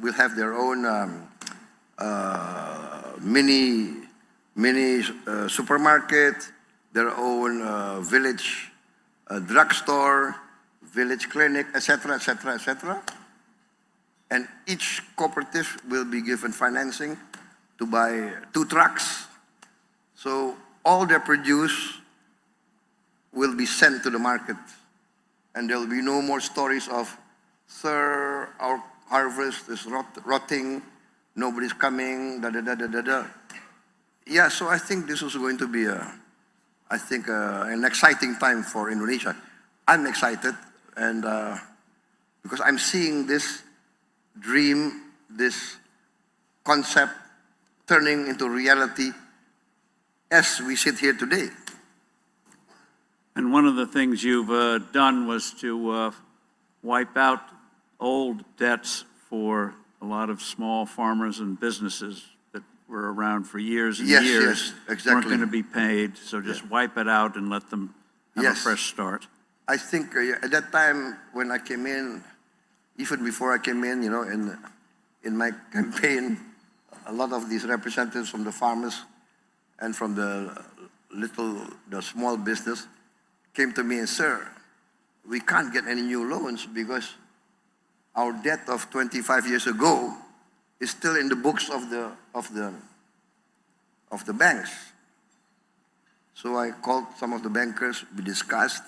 will have their own mini supermarket, their own village drugstore, village clinic, etc., etc., etc. And each cooperative will be given financing to buy 2 trucks. So all their produce will be sent to the market. And there will be no more stories of, sir, our harvest is rotting, nobody's coming, da-da-da-da-da-da. Yeah, so I think this is going to be, an exciting time for Indonesia. I'm excited, and because I'm seeing this dream, this concept turning into reality as we sit here today. And one of the things you've done was to wipe out old debts for a lot of small farmers and businesses that were around for years and years. Yes, exactly. Weren't going to be paid, so just wipe it out and let them have a fresh start. I think at that time when I came in, even before I came in, in my campaign, a lot of these representatives from the farmers and from the small business came to me and, sir, we can't get any new loans because our debt of 25 years ago is still in the books of the banks. So I called some of the bankers, we discussed,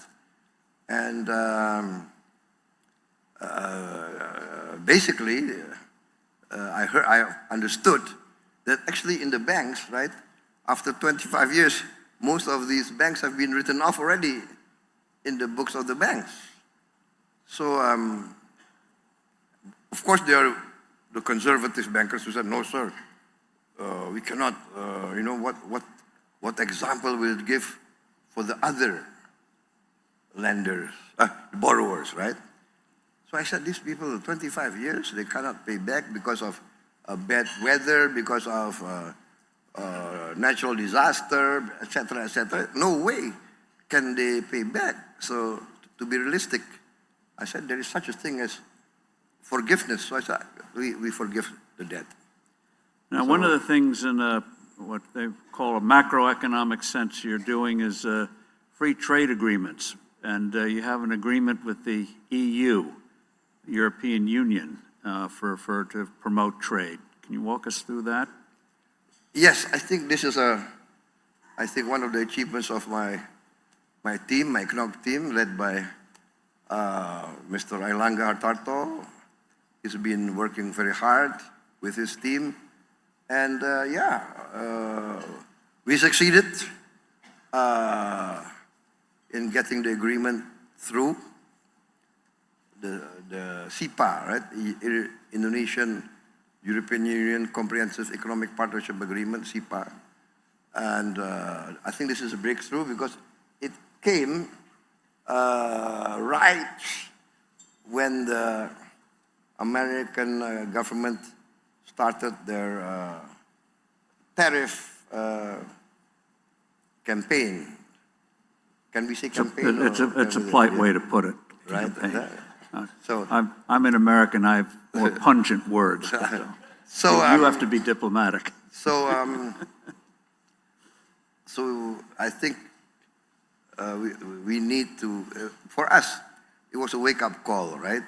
and basically I understood that actually in the banks, right, after 25 years, most of these banks have been written off already in the books of the banks. So, of course, there are the conservative bankers who said, no, sir, we cannot, what example will it give for the other lenders, borrowers, right? So I said, these people, 25 years, they cannot pay back because of bad weather, because of natural disaster, etc., etc. No way can they pay back. So to be realistic, I said there is such a thing as forgiveness. So I said we forgive the debt. Now, one of the things in what they call a macroeconomic sense you're doing is free trade agreements, and you have an agreement with the EU, European Union, to promote trade. Can you walk us through that? Yes, I think this is one of the achievements of my team, my economic team, led by Mr. Ailangga Hartarto. He's been working very hard with his team, and we succeeded in getting the agreement through the CIPA, right? Indonesian European Union Comprehensive Economic Partnership Agreement, CIPA. And I think this is a breakthrough because it came right when the American government started their tariff campaign. Can we say campaign? It's a polite way to put it. Right. So I'm an American. I have more pungent words. So you have to be diplomatic. So I think we need to. For us, it was a wake-up call, right?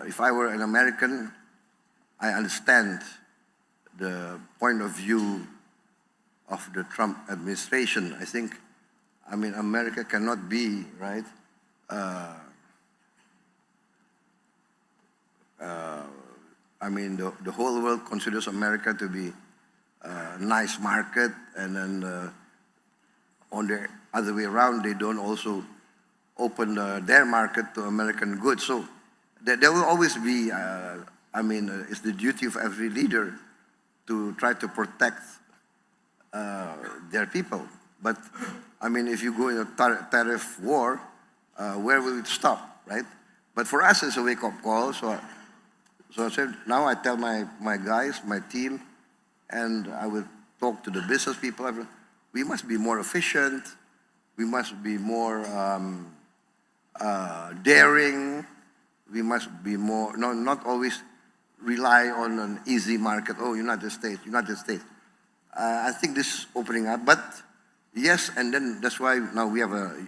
If I were an American, I understand the point of view of the Trump administration. I think, America cannot be, right? The whole world considers America to be a nice market, and then on the other way around, they don't also open their market to American goods. So there will always be, it's the duty of every leader to try to protect their people. But, if you go in a tariff war, where will it stop, right? But for us, it's a wake-up call. So I said, now I tell my guys, my team, and I will talk to the business people. We must be more efficient. We must be more daring. we must be more, no, not always rely on an easy market. Oh, United States, United States. I think this is opening up, but yes, and then that's why now we have a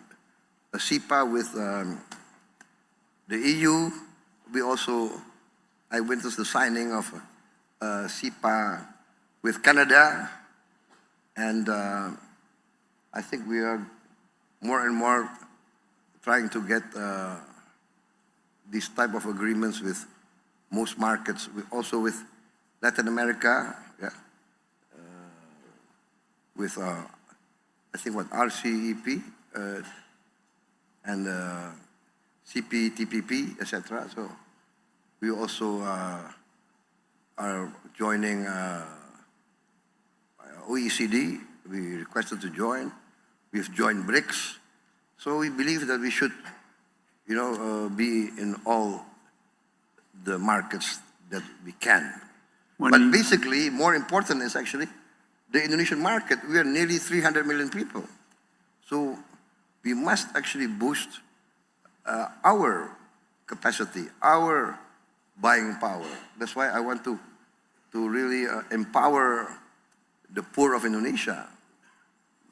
CEPA with the EU. We also, I witnessed the signing of CEPA with Canada, and I think we are more and more trying to get these type of agreements with most markets, also with Latin America, yeah, with I think what RCEP and CPTPP, etc. So we also are joining OECD. We requested to join. We've joined BRICS. So we believe that we should, be in all the markets that we can. But basically, more important is actually the Indonesian market. We are nearly 300 million people. So we must actually boost our capacity, our buying power. That's why I want to really empower the poor of Indonesia.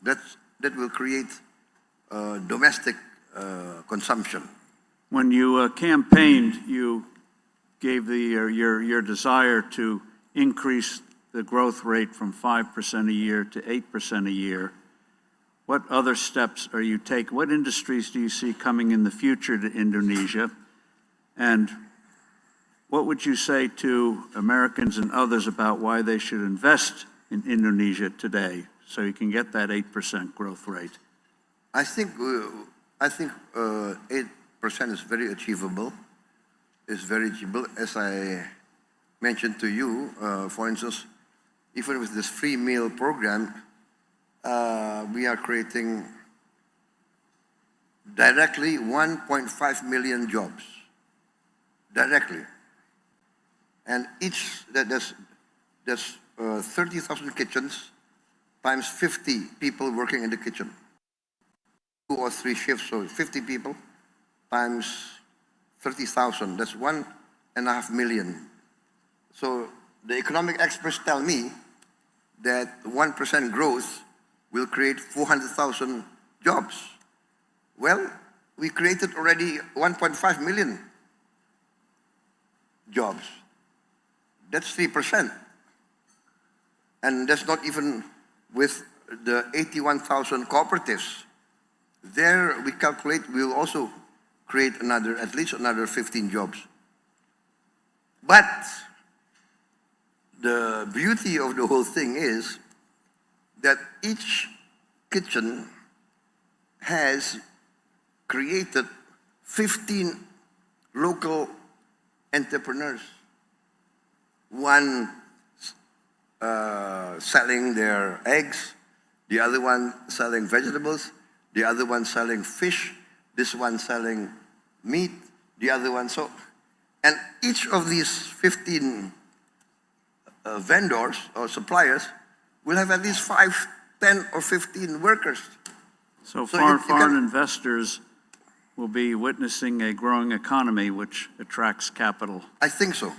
That will create domestic consumption. When you campaigned, you gave your desire to increase the growth rate from 5% a year to 8% a year. What other steps are you taking? What industries do you see coming in the future to Indonesia? And what would you say to Americans and others about why they should invest in Indonesia today so you can get that 8% growth rate? I think 8% is very achievable. It's very achievable. As I mentioned to you, for instance, even with this free meal program, we are creating directly 1.5 million jobs. Directly. And there's 30,000 kitchens times 50 people working in the kitchen. 2 or 3 shifts, so 50 people times 30,000, that's 1.5 million. So the economic experts tell me that 1% growth will create 400,000 jobs. Well, we created already 1.5 million jobs. That's 3%. And that's not even with the 81,000 cooperatives. There, we calculate we'll also create at least another 15 jobs. But the beauty of the whole thing is that each kitchen has created 15 local entrepreneurs. One selling their eggs, the other one selling vegetables, the other one selling fish, this one selling meat, the other one so. And each of these 15 vendors or suppliers will have at least 5, 10, or 15 workers. So foreign investors will be witnessing a growing economy which attracts capital. I think so.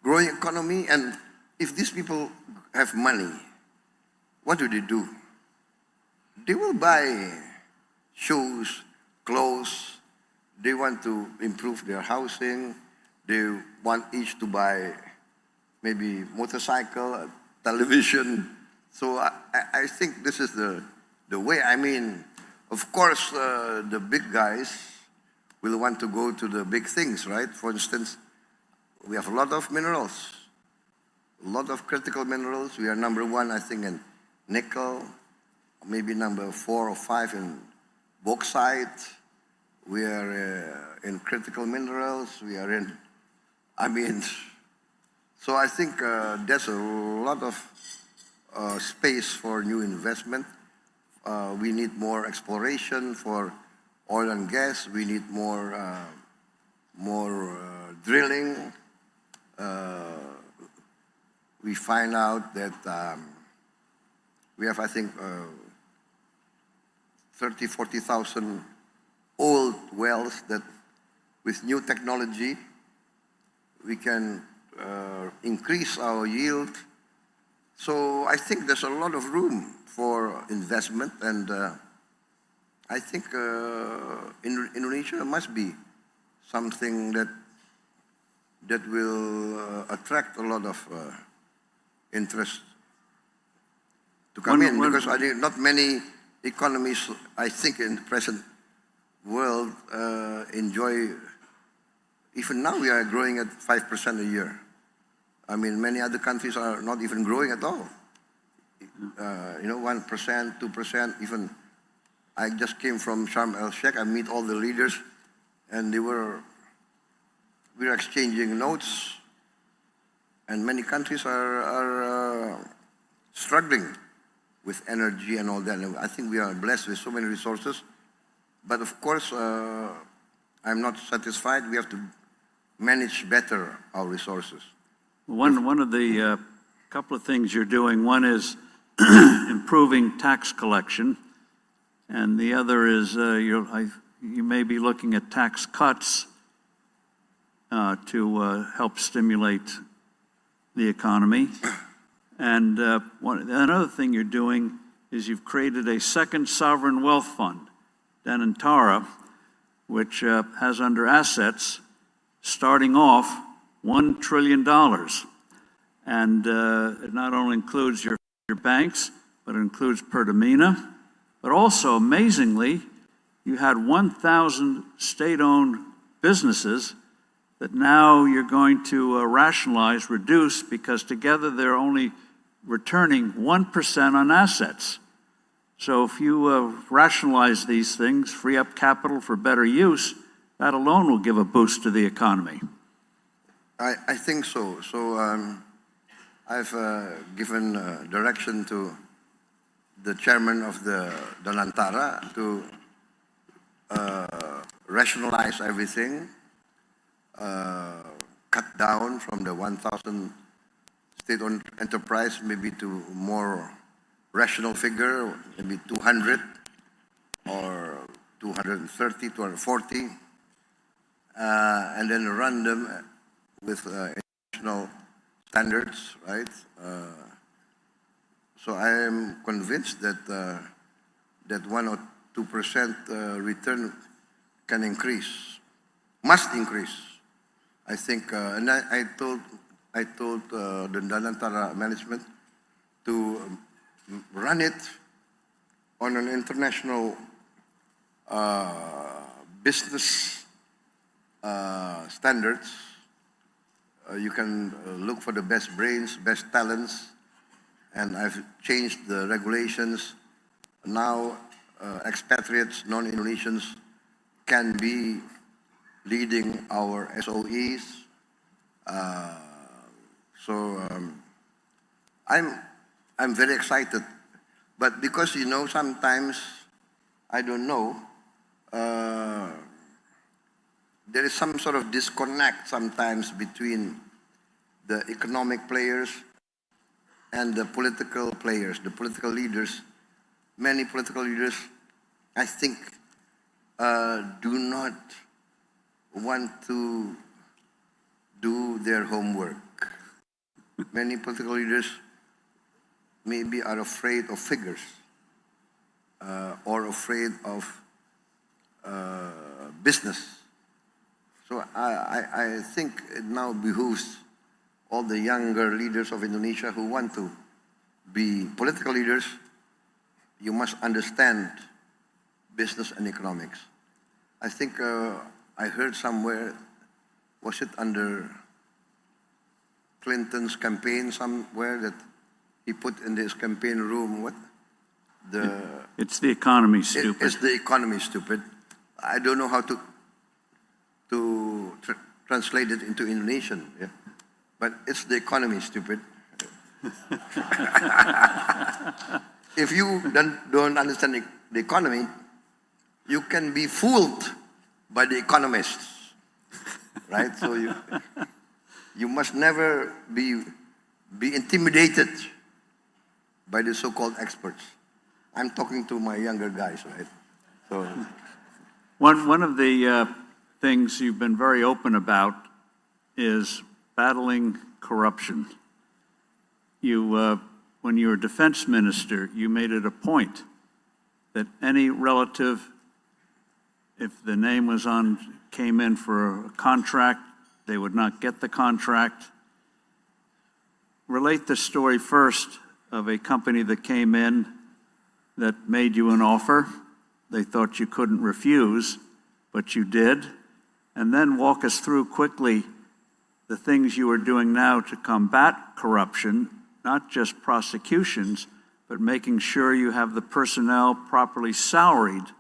Growing economy, and if these people have money, what do? They will buy shoes, clothes. They want to improve their housing. They want each to buy maybe motorcycle, a television. So I think this is the way. I mean, of course, the big guys will want to go to the big things, right? For instance, we have a lot of minerals, a lot of critical minerals. We are number 1, I think, in nickel, maybe number 4 or 5 in bauxite. We are in critical minerals. We are in, so I think there's a lot of space for new investment. We need more exploration for oil and gas. We need more drilling. We find out that we have, I think, 30,000, 40,000 old wells that with new technology we can increase our yield. So I think there's a lot of room for investment, and I think Indonesia must be something that will attract a lot of interest to come in, because I think not many economies, I think, in the present world enjoy. Even now, we are growing at 5% a year. I mean, many other countries are not even growing at all. 1%, 2%. Even I just came from Sharm el Sheikh. I meet all the leaders, and we were exchanging notes. And many countries are struggling with energy and all that. And I think we are blessed with so many resources. But of course, I'm not satisfied. We have to manage better our resources. One of the couple of things you're doing, one is improving tax collection, and the other is you may be looking at tax cuts to help stimulate the economy. And another thing you're doing is you've created a second sovereign wealth fund, Danantara, which has under assets, starting off, $1 trillion. And it not only includes your banks, but it includes Pertamina. But also, amazingly, you had 1,000 state-owned businesses that now you're going to rationalize, reduce, because together they're only returning 1% on assets. So if you rationalize these things, free up capital for better use, that alone will give a boost to the economy. I think so. So I've given direction to the chairman of the Danantara to rationalize everything, cut down from the 1,000 state-owned enterprise maybe to more rational figure, maybe 200 or 230, 240, and then run them with international standards, right? So I am convinced that that 1 or 2% return can increase, must increase. I think, and I told the Danantara management to run it on an international business standards. You can look for the best brains, best talents, and I've changed the regulations. Now, expatriates, non-Indonesians, can be leading our SOEs. I'm very excited, but because sometimes I don't know. There is some sort of disconnect sometimes between the economic players and the political players, the political leaders. Many political leaders, I think, do not want to do their homework. Many political leaders maybe are afraid of figures or afraid of business. So I think it now behooves all the younger leaders of Indonesia who want to be political leaders. You must understand business and economics. I think I heard somewhere, was it under Clinton's campaign somewhere, that he put in his campaign room, what? It's the economy, stupid. It's the economy, stupid. I don't know how to translate it into Indonesian, yeah? But it's the economy, stupid. If you don't understand the economy, you can be fooled by the economists, right? So you must never be intimidated by the so-called experts. I'm talking to my younger guys, right? So one of the things you've been very open about is battling corruption. You, when you were defense minister, you made it a point that any relative, if the name was on, came in for a contract, they would not get the contract. Relate the story first of a company that came in that made you an offer. They thought you couldn't refuse, but you did. And then walk us through quickly the things you are doing now to combat corruption, not just prosecutions, but making sure you have the personnel properly salaried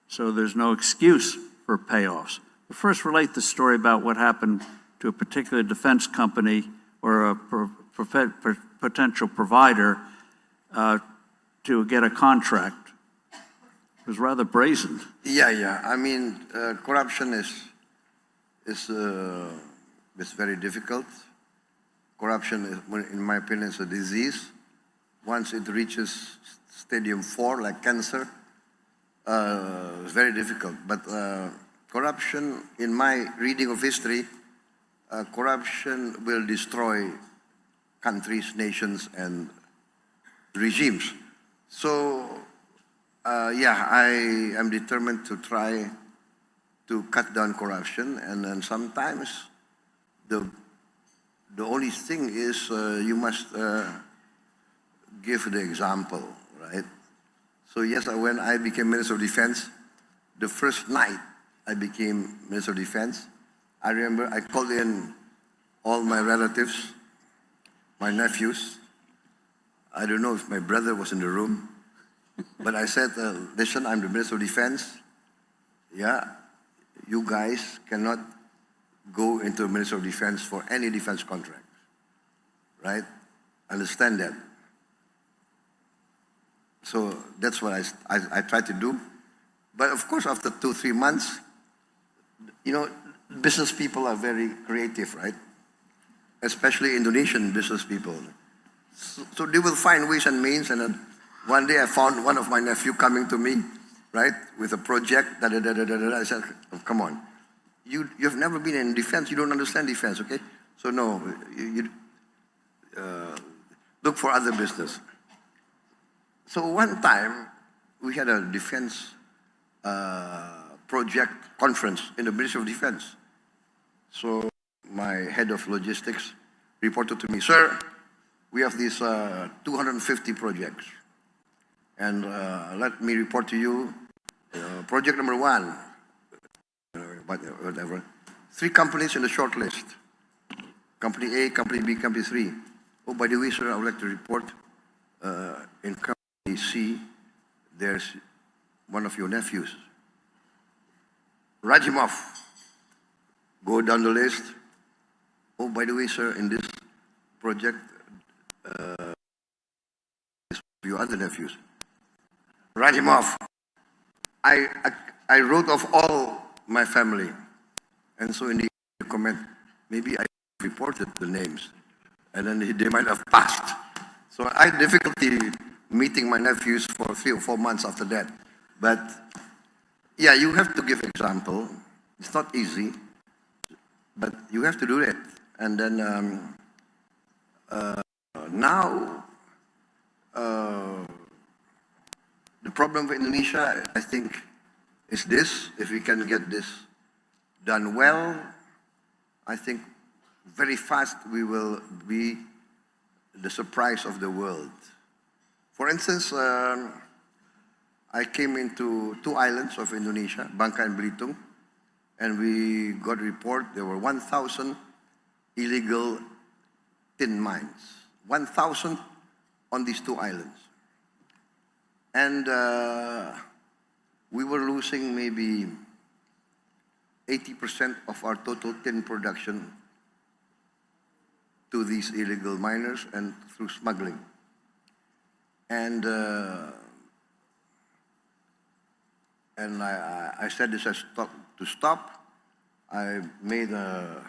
so there's no excuse for payoffs. But first, relate the story about what happened to a particular defense company or a potential provider to get a contract. It was rather brazen. Yeah. I mean, corruption is very difficult. Corruption, in my opinion, is a disease. Once it reaches stadium 4, like cancer, it's very difficult. But corruption, in my reading of history, corruption will destroy countries, nations, and regimes. So, I am determined to try to cut down corruption, and then sometimes the only thing is you must give the example, right? So yes, when I became Minister of Defense, the first night I became Minister of Defense, I remember I called in all my relatives, my nephews. I don't know if my brother was in the room, but I said, listen, I'm the Minister of Defense. Yeah, you guys cannot go into a Minister of Defense for any defense contract, right? Understand that. So that's what I try to do. But of course, after 2-3 months, you know, business people are very creative, right? Especially Indonesian business people. So they will find ways and means. And then one day I found one of my nephew coming to me, right, with a project. I said, oh, come on. You've never been in defense. You don't understand defense, okay? So no, you look for other business. So one time, we had a defense project conference in the Ministry of Defense. So my head of logistics reported to me, sir, we have these 250 projects. And let me report to you, project number 1, whatever, 3 companies in the short list. Company A, Company B, Company 3. Oh, by the way, sir, I would like to report in Company C, there's one of your nephews. Write him off. Go down the list. Oh, by the way, sir, in this project, your other nephews. Write him off. I wrote off all my family. And so in the comment, maybe I reported the names. And then they might have passed. So I had difficulty meeting my nephews for 3 or 4 months after that. But yeah, you have to give example. It's not easy, but you have to do it. And then now, the problem with Indonesia, I think, is this. If we can get this done well, I think very fast we will be the surprise of the world. For instance, I came into 2 islands of Indonesia, Bangka and Belitung, and we got a report there were 1,000 illegal tin mines. 1,000 on these 2 islands. And we were losing maybe 80% of our total tin production to these illegal miners and through smuggling. And I said this has to stop. I made a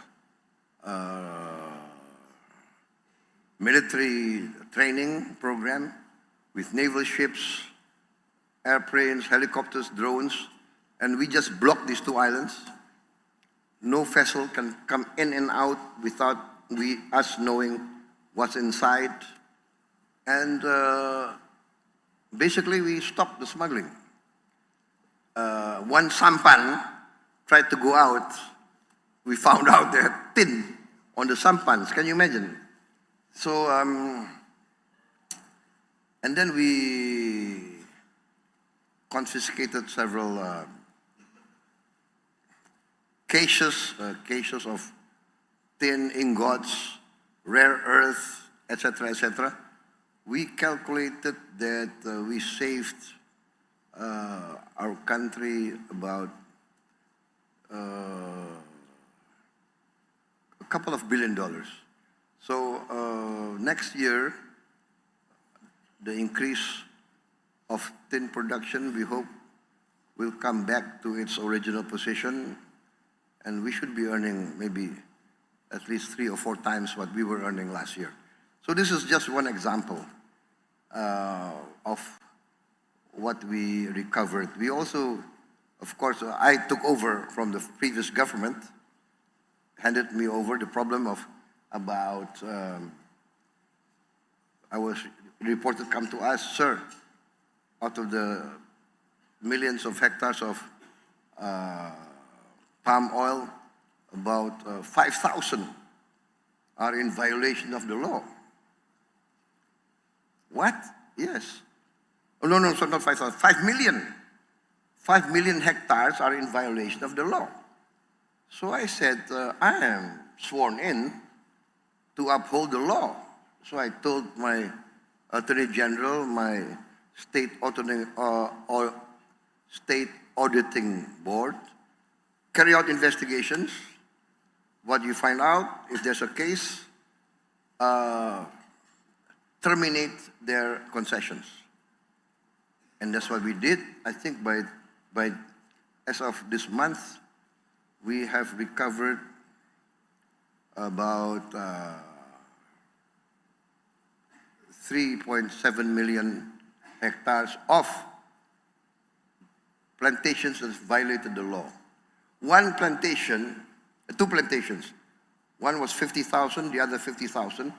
military training program with naval ships, airplanes, helicopters, drones, and we just blocked these 2 islands. No vessel can come in and out without us knowing what's inside, and basically we stopped the smuggling. One sampan tried to go out. We found out they had tin on the sampans. Can you imagine? So, and then we confiscated several cases of tin ingots, rare earth, etc., etc. We calculated that we saved our country about a couple of $1 billion. So next year, the increase of tin production, we hope, will come back to its original position, and we should be earning maybe at least 3 or 4 times what we were earning last year. So this is just one example of what we recovered. We also, of course, I took over from the previous government, handed me over the problem of about, I was reported come to us, sir, out of the millions of hectares of palm oil, about 5,000 are in violation of the law. What? Yes. Oh, no, so not 5,000, 5 million. 5 million hectares are in violation of the law. So I said, I am sworn in to uphold the law. So I told my Attorney General, my state auditing board, carry out investigations. What you find out, if there's a case, terminate their concessions. And that's what we did. I think by as of this month, we have recovered about 3.7 million hectares of plantations that violated the law. One plantation, 2 plantations, one was 50,000, the other 50,000,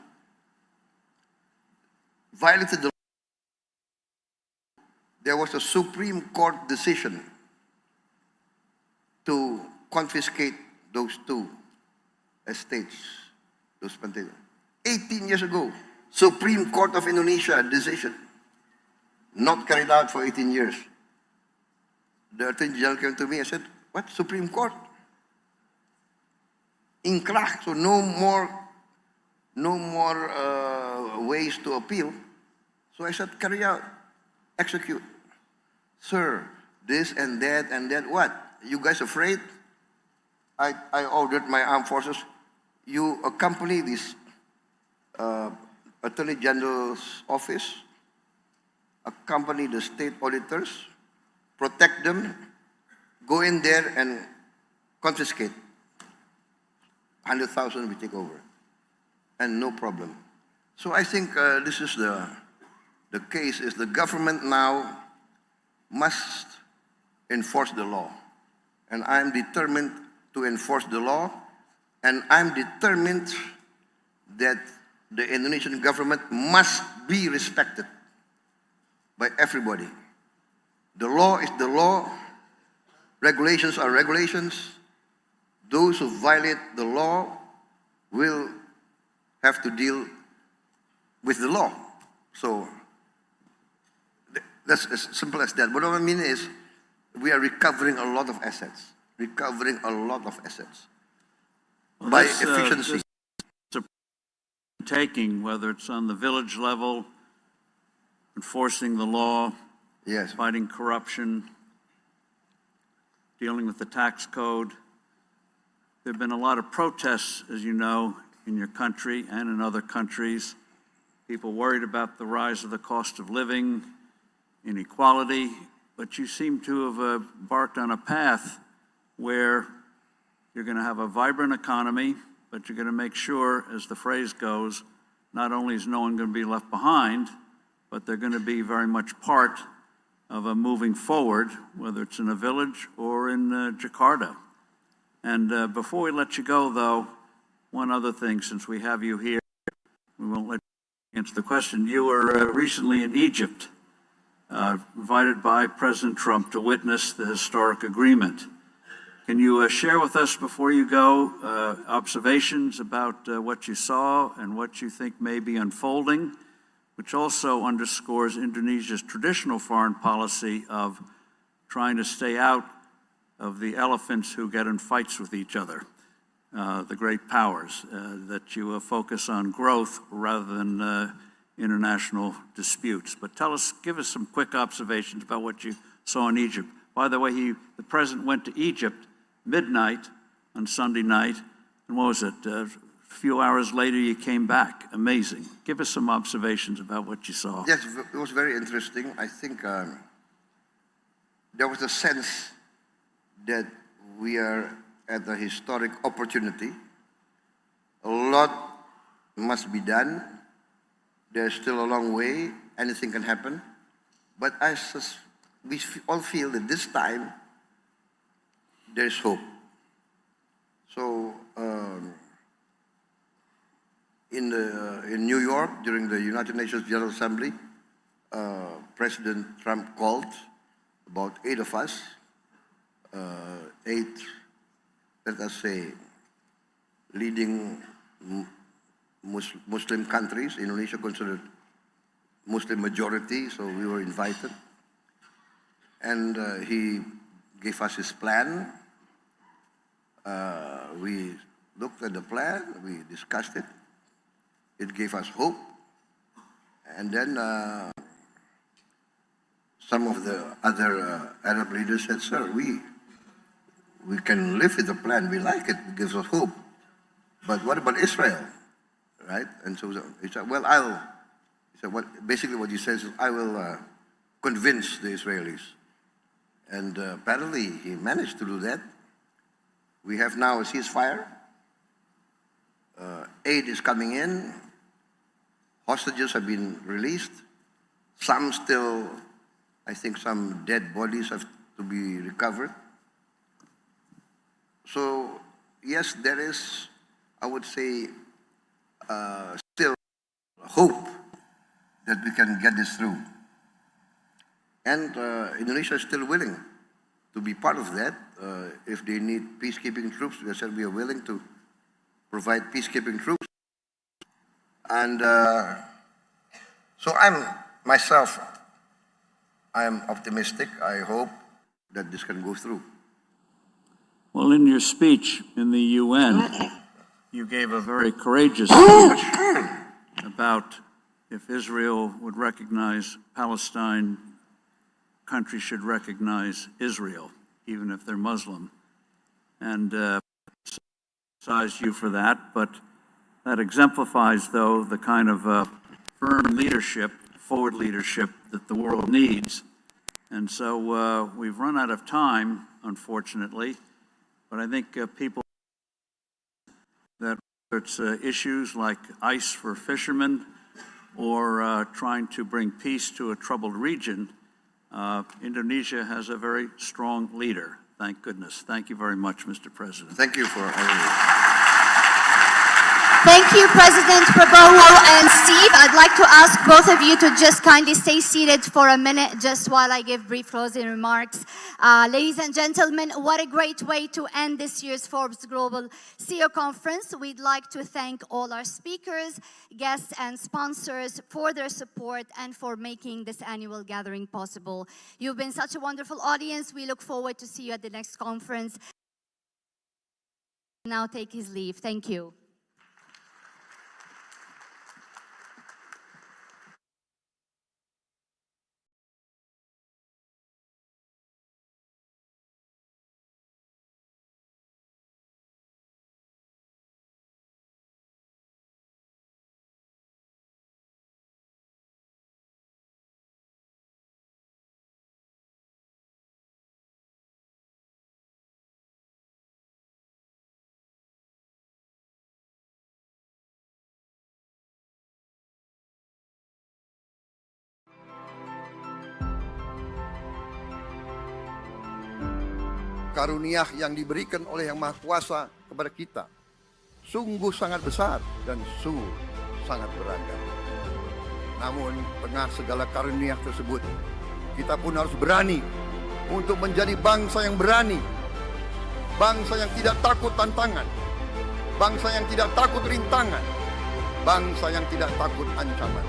violated the law. There was a Supreme Court decision to confiscate those 2 estates, those plantations. 18 years ago, Supreme Court of Indonesia decision, not carried out for 18 years. The Attorney General came to me and said, what, Supreme Court? Inkrah, so no more ways to appeal. So I said, carry out, execute. Sir, this and that, what? You guys afraid? I ordered my armed forces, you accompany this Attorney General's office, accompany the state auditors, protect them, go in there and confiscate. 100,000 we take over, and no problem. So I think this is the case is the government now must enforce the law. And I'm determined to enforce the law, and I'm determined that the Indonesian government must be respected by everybody. The law is the law, regulations are regulations. Those who violate the law will have to deal with the law. So that's as simple as that. But what I mean is, we are recovering a lot of assets, Well, by this, efficiency. Taking, whether it's on the village level, enforcing the law, Yes. fighting corruption, dealing with the tax code. There have been a lot of protests, as you know, in your country and in other countries. People worried about the rise of the cost of living, inequality, but you seem to have embarked on a path where you're going to have a vibrant economy, but you're going to make sure, as the phrase goes, not only is no one going to be left behind, but they're going to be very much part of a moving forward, whether it's in a village or in Jakarta. And before we let you go, though, one other thing, since we have you here, we won't let you answer the question. You were recently in Egypt, invited by President Trump to witness the historic agreement. Can you share with us before you go observations about what you saw and what you think may be unfolding, which also underscores Indonesia's traditional foreign policy of trying to stay out of the elephants who get in fights with each other, the great powers, that you focus on growth rather than international disputes. But give us some quick observations about what you saw in Egypt. By the way, the president went to Egypt midnight on Sunday night, and what was it? A few hours later, you came back. Amazing. Give us some observations about what you saw. Yes, it was very interesting. I think there was a sense that we are at a historic opportunity. A lot must be done. There's still a long way. Anything can happen. But we all feel that this time there's hope. So in New York, during the United Nations General Assembly, President Trump called about 8 of us, 8, let us say, leading Muslim countries. Indonesia considered Muslim majority, so we were invited. And he gave us his plan. We looked at the plan, we discussed it. It gave us hope. And then some of the other Arab leaders said, sir, we can live with the plan, we like it, it gives us hope. But what about Israel, right? And so he said, well, basically what he says is, I will convince the Israelis. And apparently he managed to do that. We have now a ceasefire. Aid is coming in. Hostages have been released. Some still, I think some dead bodies have to be recovered. So, yes, there is, I would say, still hope that we can get this through. And Indonesia is still willing to be part of that. If they need peacekeeping troops, we said we are willing to provide peacekeeping troops. And so I'm optimistic. I hope that this can go through. Well, in your speech in the UN, you gave a very courageous speech about if Israel would recognize Palestine, countries should recognize Israel, even if they're Muslim. And criticized you for that, but that exemplifies, though, the kind of firm leadership, forward leadership that the world needs. And so we've run out of time, unfortunately, but I think people that it's issues like ice for fishermen or trying to bring peace to a troubled region, Indonesia has a very strong leader, thank goodness. Thank you very much, Mr. President. Thank you for all of you. Thank you, President Prabowo and Steve. I'd like to ask both of you to just kindly stay seated for a minute, just while I give brief closing remarks. Ladies and gentlemen, what a great way to end this year's Forbes Global CEO Conference. We'd like to thank all our speakers, guests, and sponsors for their support and for making this annual gathering possible. You've been such a wonderful audience. We look forward to see you at the next conference. Now take his leave. Thank you. Karunia yang diberikan oleh Yang Maha Kuasa kepada kita, sungguh sangat besar dan sungguh sangat beragam. Namun, tengah segala karunia tersebut, kita pun harus berani untuk menjadi bangsa yang berani, bangsa yang tidak takut tantangan, bangsa yang tidak takut rintangan, bangsa yang tidak takut ancaman.